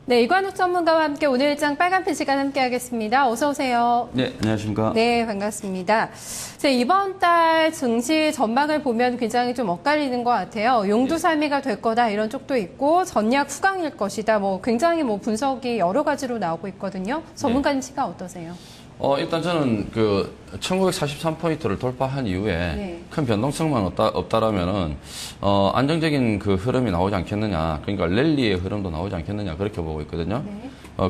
네, 이관욱 전문가와 함께 오늘 일장 빨간펜 시간 함께 하겠습니다. 어서 오세요. 네, 안녕하십니까. 네, 반갑습니다. 이번 달 증시 전망을 보면 굉장히 좀 엇갈리는 것 같아요. 용두살미가 될 거다 이런 쪽도 있고 전략 후강일 것이다. 굉장히 분석이 여러 가지로 나오고 있거든요. 전문가님 시각 어떠세요? 일단 저는 1943포인트를 돌파한 이후에 큰 변동성만 없다라면은, 안정적인 그 흐름이 나오지 않겠느냐. 그러니까 랠리의 흐름도 나오지 않겠느냐. 그렇게 보고 있거든요.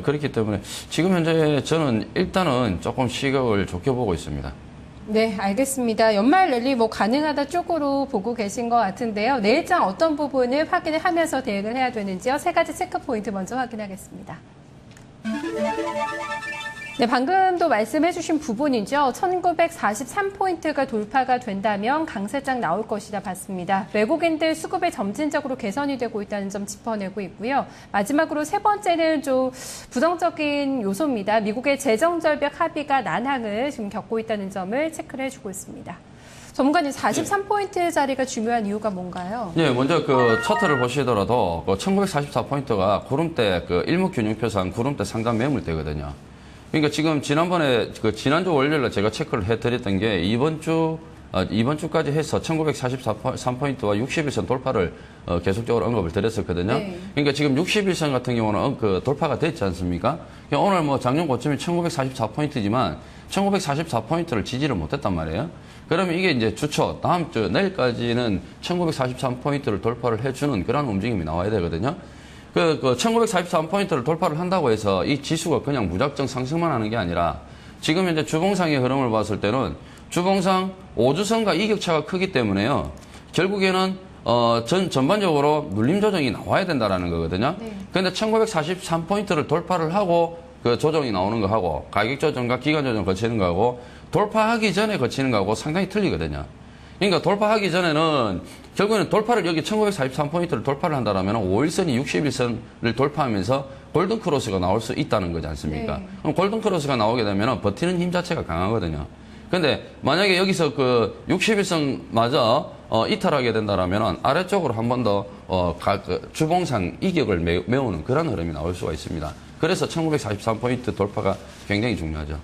그렇기 때문에 지금 현재 저는 일단은 조금 시각을 좋게 보고 있습니다. 네, 알겠습니다. 연말 랠리 가능하다 쪽으로 보고 계신 것 같은데요. 내일장 어떤 부분을 확인을 하면서 대응을 해야 되는지요. 세 가지 체크 포인트 먼저 확인하겠습니다. 네, 방금도 말씀해주신 부분이죠. 1943포인트가 돌파가 된다면 강세장 나올 것이다 봤습니다. 외국인들 수급이 점진적으로 개선이 되고 있다는 점 짚어내고 있고요. 마지막으로 세 번째는 좀 부정적인 요소입니다. 미국의 재정절벽 합의가 난항을 지금 겪고 있다는 점을 체크를 해주고 있습니다. 전문가님, 43포인트 자리가 중요한 이유가 뭔가요? 네, 먼저 차트를 보시더라도 1944포인트가 구름대 일목균형표상 구름대 상단 매물대거든요. 그러니까 지금 지난주 월요일에 제가 체크를 해드렸던 게 이번 주까지 해서 1943포인트와 61선 돌파를 계속적으로 언급을 드렸었거든요. 네. 그러니까 지금 61선 같은 경우는 돌파가 됐지 않습니까? 그러니까 오늘 작년 고점이 1944포인트지만 1944포인트를 지지를 못했단 말이에요. 그러면 이게 이제 다음 주 내일까지는 1943포인트를 돌파를 해주는 그런 움직임이 나와야 되거든요. 1943포인트를 돌파를 한다고 해서 이 지수가 그냥 무작정 상승만 하는 게 아니라 지금 현재 주봉상의 흐름을 봤을 때는 주봉상 5주선과 이격차가 크기 때문에요. 결국에는 전반적으로 눌림 조정이 나와야 된다라는 거거든요. 그런데 1943포인트를 돌파를 하고 조정이 나오는 거하고 가격 조정과 기간 조정 거치는 거하고 돌파하기 전에 거치는 거하고 상당히 틀리거든요. 그러니까 돌파하기 전에는 결국에는 돌파를 여기 1943포인트를 돌파를 한다면 5일선이 61선을 돌파하면서 골든크로스가 나올 수 있다는 거지 않습니까? 네. 그럼 골든크로스가 나오게 되면 버티는 힘 자체가 강하거든요. 근데 만약에 여기서 61선마저 이탈하게 된다면 아래쪽으로 한 번 더 주봉상 이격을 메우는 그런 흐름이 나올 수가 있습니다. 그래서 1943포인트 돌파가 굉장히 중요하죠.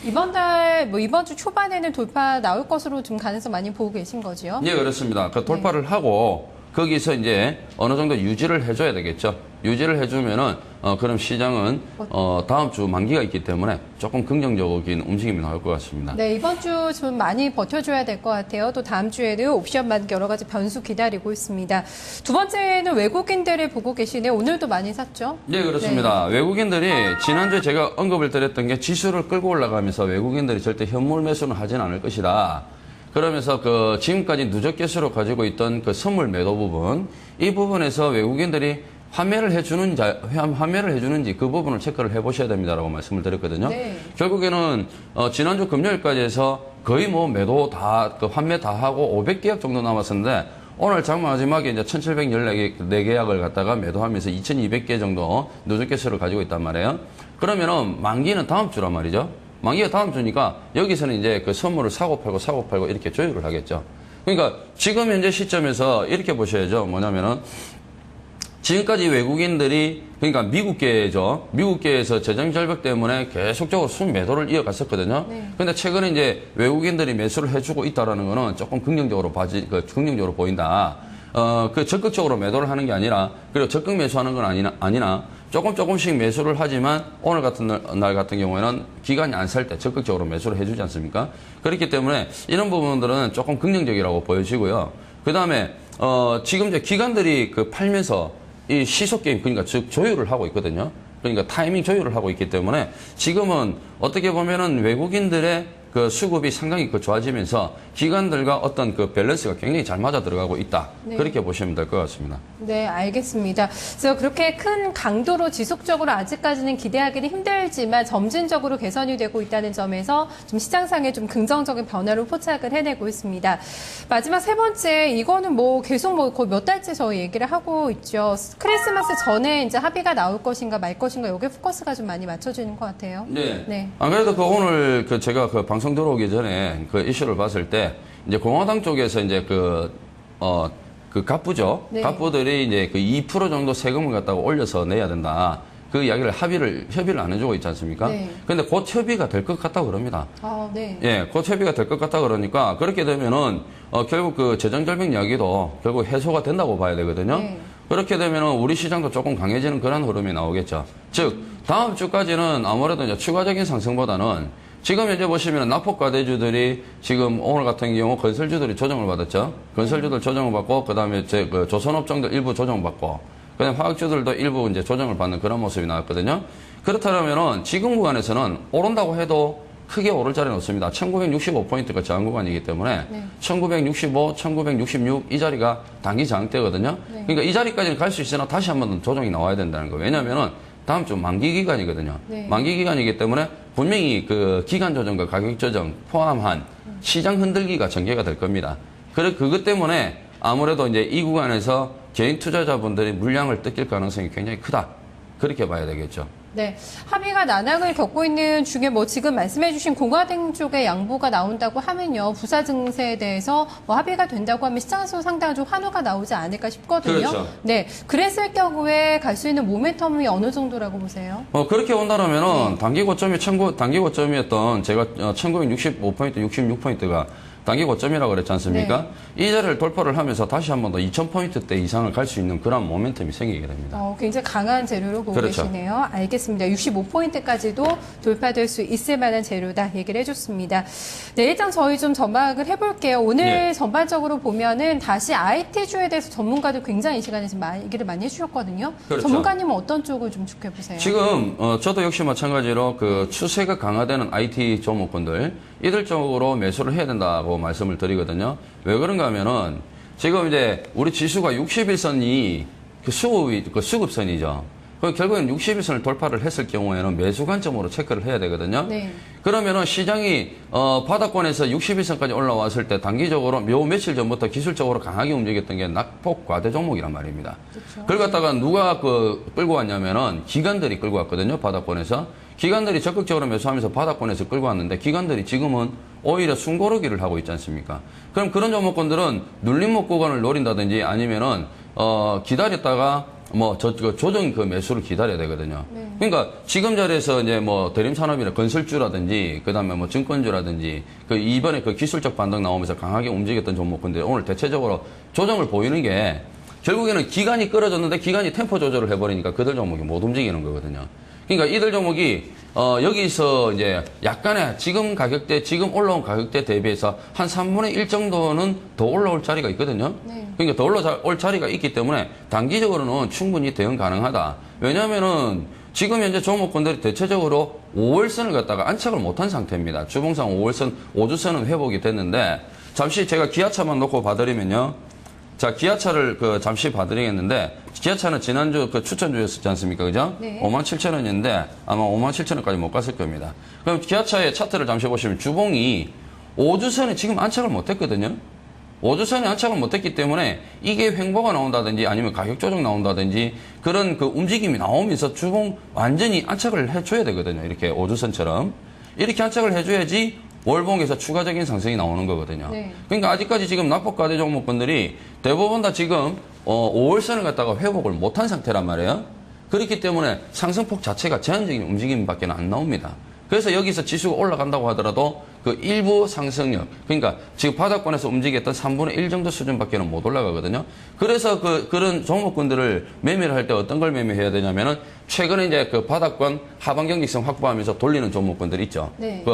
이번 주 초반에는 돌파 나올 것으로 좀 가능성 많이 보고 계신 거죠? 네, 그렇습니다. 돌파를 하고 거기서 이제 어느 정도 유지를 해줘야 되겠죠. 유지를 해주면은 그럼 시장은 다음 주 만기가 있기 때문에 조금 긍정적인 움직임이 나올 것 같습니다. 네, 이번 주 좀 많이 버텨줘야 될 것 같아요. 또 다음 주에는 옵션 만기 여러 가지 변수 기다리고 있습니다. 두 번째는 외국인들을 보고 계시네요. 오늘도 많이 샀죠? 네, 그렇습니다. 외국인들이 지난주에 제가 언급을 드렸던 게 지수를 끌고 올라가면서 외국인들이 절대 현물 매수는 하진 않을 것이다. 그러면서 지금까지 누적 개수로 가지고 있던 선물 매도 부분, 이 부분에서 외국인들이 환매를 해주는지 그 부분을 체크를 해보셔야 됩니다라고 말씀을 드렸거든요. 네. 결국에는 지난주 금요일까지 해서 거의 매도 환매 다 하고 500계약 정도 남았었는데 오늘 장마 마지막에 이제 1714계약을 갖다가 매도하면서 2200개 정도 누적 개수를 가지고 있단 말이에요. 그러면은 만기는 다음 주란 말이죠. 만기가 다음 주니까 여기서는 이제 선물을 사고 팔고 이렇게 조율을 하겠죠. 그러니까 지금 현재 시점에서 이렇게 보셔야죠. 뭐냐면은 지금까지 외국인들이 그러니까 미국계죠. 미국계에서 재정 절벽 때문에 계속적으로 순매도를 이어갔었거든요. 근데 최근에 이제 외국인들이 매수를 해주고 있다라는 거는 조금 긍정적으로 보인다. 적극적으로 매도를 하는 게 아니라 그리고 적극 매수하는 건 아니나 조금씩 매수를 하지만 오늘 같은 날 같은 경우에는 기간이 안 살 때 적극적으로 매수를 해주지 않습니까? 그렇기 때문에 이런 부분들은 조금 긍정적이라고 보여지고요. 그 다음에 지금 이제 기관들이 팔면서 이 시속 게임 그러니까 즉 조율을 하고 있거든요. 그러니까 타이밍 조율을 하고 있기 때문에 지금은 어떻게 보면은 외국인들의 수급이 상당히 좋아지면서 기관들과 어떤 밸런스가 굉장히 잘 맞아 들어가고 있다. 네. 그렇게 보시면 될 것 같습니다. 네, 알겠습니다. 그래서 그렇게 큰 강도로 지속적으로 아직까지는 기대하기는 힘들지만 점진적으로 개선이 되고 있다는 점에서 좀 시장상에 좀 긍정적인 변화로 포착을 해내고 있습니다. 마지막 세 번째, 이거는 계속 거의 몇 달째 저희 얘기를 하고 있죠. 크리스마스 전에 이제 합의가 나올 것인가 말 것인가 여기에 포커스가 좀 많이 맞춰지는 것 같아요. 네. 안 그래도 오늘 제가 방송 들어오기 전에 이슈를 봤을 때 이제 공화당 쪽에서 이제 갑부죠. 네. 갑부들이 이제 2% 정도 세금을 갖다가 올려서 내야 된다. 그 이야기를 협의를 안 해주고 있지 않습니까? 네. 근데 곧 협의가 될 것 같다고 그럽니다. 네. 예, 곧 협의가 될 것 같다 그러니까 그렇게 되면은 결국 그 재정결벽 이야기도 결국 해소가 된다고 봐야 되거든요. 네. 그렇게 되면은 우리 시장도 조금 강해지는 그런 흐름이 나오겠죠. 즉 다음 주까지는 아무래도 이제 추가적인 상승보다는 지금 현재 보시면 낙폭과대주들이 지금 오늘 같은 경우 건설주들이 조정을 받았죠. 건설주들 조정을 받고 그다음에 그 조선업종들 일부 조정받고 그다음에 화학주들도 일부 이제 조정을 받는 그런 모습이 나왔거든요. 그렇다면은 지금 구간에서는 오른다고 해도 크게 오를 자리는 없습니다. 1965포인트가 저항 구간이기 때문에 1965, 1966 이 자리가 단기 저항대거든요. 그러니까 이 자리까지는 갈 수 있으나 다시 한 번 더 조정이 나와야 된다는 거예요. 왜냐하면은 다음 주 만기 기간이거든요. 만기 기간이기 때문에 분명히 그 기간 조정과 가격 조정 포함한 시장 흔들기가 전개가 될 겁니다. 그것 때문에 아무래도 이제 이 구간에서 개인 투자자분들이 물량을 뜯길 가능성이 굉장히 크다. 그렇게 봐야 되겠죠. 네, 합의가 난항을 겪고 있는 중에 뭐 지금 말씀해주신 공화당 쪽의 양보가 나온다고 하면요, 부사 증세에 대해서 뭐 합의가 된다고 하면 시장에서 상당히 좀 환호가 나오지 않을까 싶거든요. 그렇죠. 네, 그랬을 경우에 갈 수 있는 모멘텀이 어느 정도라고 보세요? 그렇게 본다면은 단기 고점이었던 제가 1965포인트, 66포인트가 단기 고점이라고 그랬지 않습니까? 이 자리를 돌파를 하면서 다시 한 번 더 2000포인트대 이상을 갈 수 있는 그런 모멘텀이 생기게 됩니다. 굉장히 강한 재료로 보고 그렇죠. 계시네요. 알겠습니다. 65포인트까지도 돌파될 수 있을 만한 재료다 얘기를 해줬습니다. 네, 일단 저희 좀 전망을 해볼게요. 오늘 전반적으로 보면은 다시 IT주에 대해서 전문가들 굉장히 이 시간에 지금 얘기를 많이 해주셨거든요. 그렇죠. 전문가님은 어떤 쪽을 좀 주목해보세요? 지금 저도 역시 마찬가지로 그 추세가 강화되는 IT 종목군들 이들 쪽으로 매수를 해야 된다고 말씀을 드리거든요. 왜 그런가 하면은 지금 이제 우리 지수가 61선이 그 수급선이죠. 결국엔 61선을 돌파를 했을 경우에는 매수 관점으로 체크를 해야 되거든요. 네. 그러면은 시장이 바닥권에서 61선까지 올라왔을 때 단기적으로 며칠 전부터 기술적으로 강하게 움직였던 게 낙폭 과대 종목이란 말입니다. 그렇죠. 그걸 갖다가 누가 끌고 왔냐면은 기관들이 끌고 왔거든요. 바닥권에서. 기관들이 적극적으로 매수하면서 바닥권에서 끌고 왔는데 기관들이 지금은 오히려 숨고르기를 하고 있지 않습니까? 그럼 그런 종목군들은 눌림목 구간을 노린다든지 아니면은 기다렸다가 조정 그 매수를 기다려야 되거든요. 네. 그러니까 지금 자리에서 이제 대림산업이나 건설주라든지 그다음에 증권주라든지 이번에 그 기술적 반등 나오면서 강하게 움직였던 종목군들 오늘 대체적으로 조정을 보이는 게 결국에는 기간이 끌어졌는데 기간이 템포 조절을 해버리니까 그들 종목이 못 움직이는 거거든요. 그러니까 이들 종목이 여기서 이제 약간의 지금 올라온 가격대 대비해서 한 3분의 1 정도는 더 올라올 자리가 있거든요. 네. 그러니까 더 올라올 자리가 있기 때문에 단기적으로는 충분히 대응 가능하다. 왜냐하면은 지금 현재 종목군들이 대체적으로 5월선을 갖다가 안착을 못한 상태입니다. 주봉상 5월선, 5주선은 회복이 됐는데 잠시 제가 기아차만 놓고 봐드리면요. 자, 기아차를 잠시 봐드리겠는데, 기아차는 지난주 추천주였었지 않습니까? 그죠? 네. 57,000원인데, 아마 57,000원까지 못 갔을 겁니다. 그럼 기아차의 차트를 잠시 보시면, 주봉이 5주선에 지금 안착을 못 했거든요? 5주선에 안착을 못 했기 때문에, 이게 횡보가 나온다든지, 아니면 가격 조정 나온다든지, 그런 움직임이 나오면서 주봉 완전히 안착을 해줘야 되거든요. 이렇게 5주선처럼. 이렇게 안착을 해줘야지, 월봉에서 추가적인 상승이 나오는 거거든요. 네. 그러니까 아직까지 지금 낙폭과대 종목군들이 대부분 다 지금 5월선을 갖다가 회복을 못한 상태란 말이에요. 그렇기 때문에 상승폭 자체가 제한적인 움직임밖에 안 나옵니다. 그래서 여기서 지수가 올라간다고 하더라도 그 일부 상승력, 그러니까 지금 바닥권에서 움직였던 3분의 1 정도 수준밖에는 못 올라가거든요. 그래서 그런 종목군들을 매매를 할 때 어떤 걸 매매해야 되냐면은 최근에 이제 바닥권 하방 경직성 확보하면서 돌리는 종목군들 있죠. 네.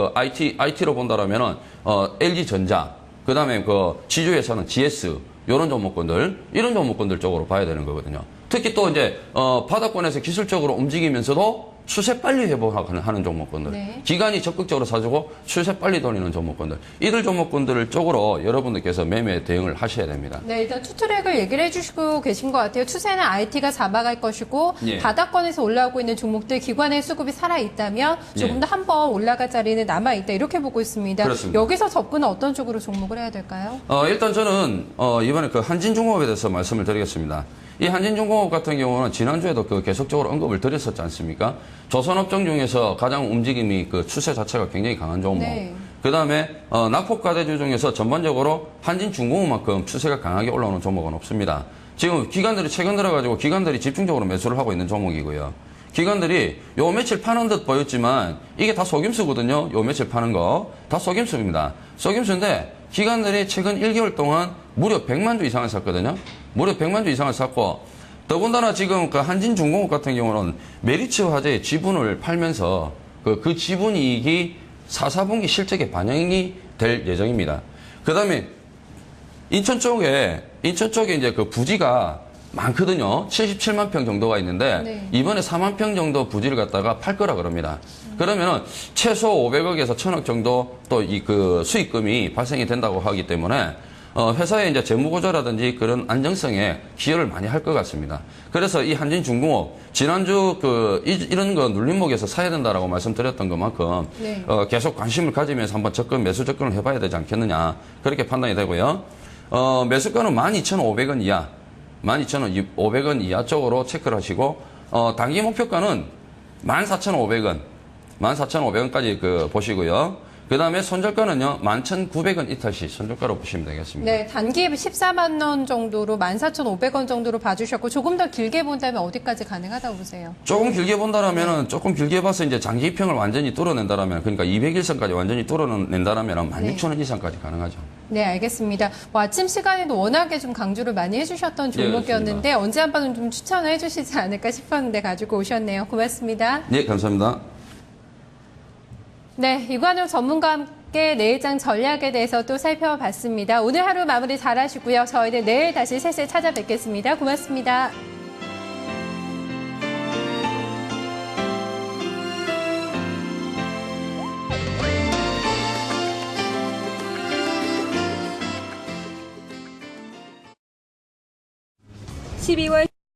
IT로 본다라면은 LG전자, 그다음에 지주에서는 GS 이런 종목군들 쪽으로 봐야 되는 거거든요. 특히 또 이제 바닥권에서 기술적으로 움직이면서도 추세 빨리 회복하는 종목군들. 네. 기관이 적극적으로 사주고 추세 빨리 돌리는 종목군들. 이들 종목군들 쪽으로 여러분들께서 매매 대응을 하셔야 됩니다. 네, 일단 투트랙을 얘기를 해주시고 계신 것 같아요. 추세는 IT가 잡아갈 것이고 예. 바닥권에서 올라오고 있는 종목들 기관의 수급이 살아있다면 조금 예. 더 한 번 올라갈 자리는 남아있다 이렇게 보고 있습니다. 그렇습니다. 여기서 접근은 어떤 쪽으로 종목을 해야 될까요? 일단 저는 이번에 한진중공업에 대해서 말씀을 드리겠습니다. 이 한진중공업 같은 경우는 지난주에도 계속적으로 언급을 드렸었지 않습니까? 조선업종 중에서 가장 움직임이 추세 자체가 굉장히 강한 종목. 네. 그 다음에 낙폭과대주 중에서 전반적으로 한진중공업만큼 추세가 강하게 올라오는 종목은 없습니다. 지금 최근 들어가지고 기관들이 집중적으로 매수를 하고 있는 종목이고요. 기관들이 요 며칠 파는 듯 보였지만 이게 다 속임수거든요. 요 며칠 파는 거. 다 속임수입니다. 속임수인데 기관들이 최근 1개월 동안 무려 100만 주 이상을 샀거든요. 무려 100만 주 이상을 샀고 더군다나 지금 그 한진중공업 같은 경우는 메리츠 화재의 지분을 팔면서 그 지분 이익이 4분기 실적에 반영이 될 예정입니다. 그 다음에 인천 쪽에 이제 그 부지가 많거든요. 77만 평 정도가 있는데 네. 이번에 4만 평 정도 부지를 갖다가 팔 거라 그럽니다. 그러면은 최소 500억에서 1000억 정도 또 이 그 수익금이 발생이 된다고 하기 때문에 회사의 이제 재무구조라든지 그런 안정성에 기여를 많이 할 것 같습니다. 그래서 이 한진중공업 지난주 이런 거 눌림목에서 사야 된다라고 말씀드렸던 것만큼 네. 계속 관심을 가지면서 한번 매수 접근을 해봐야 되지 않겠느냐 그렇게 판단이 되고요. 매수가는 12,500원 이하, 12,500원 이하 쪽으로 체크를 하시고 단기 목표가는 14,500원, 14,500원까지 보시고요. 그 다음에 손절가는요, 11,900원 이탈시 손절가로 보시면 되겠습니다. 네, 단기 14만 원 정도로 14,500원 정도로 봐주셨고 조금 더 길게 본다면 어디까지 가능하다고 보세요? 조금 길게 본다라면은 조금 길게 봐서 이제 장기 입형을 완전히 뚫어낸다라면 그러니까 200일선까지 완전히 뚫어낸다라면 16,000원 이상까지 가능하죠. 네, 알겠습니다. 아침 시간에도 워낙에 좀 강조를 많이 해주셨던 종목이었는데 네, 언제 한 번은 좀 추천을 해주시지 않을까 싶었는데 가지고 오셨네요. 고맙습니다. 네, 감사합니다. 네, 이관우 전문가와 함께 내일장 전략에 대해서 또 살펴봤습니다. 오늘 하루 마무리 잘 하시고요. 저희는 내일 다시 3시에 찾아뵙겠습니다. 고맙습니다. 12월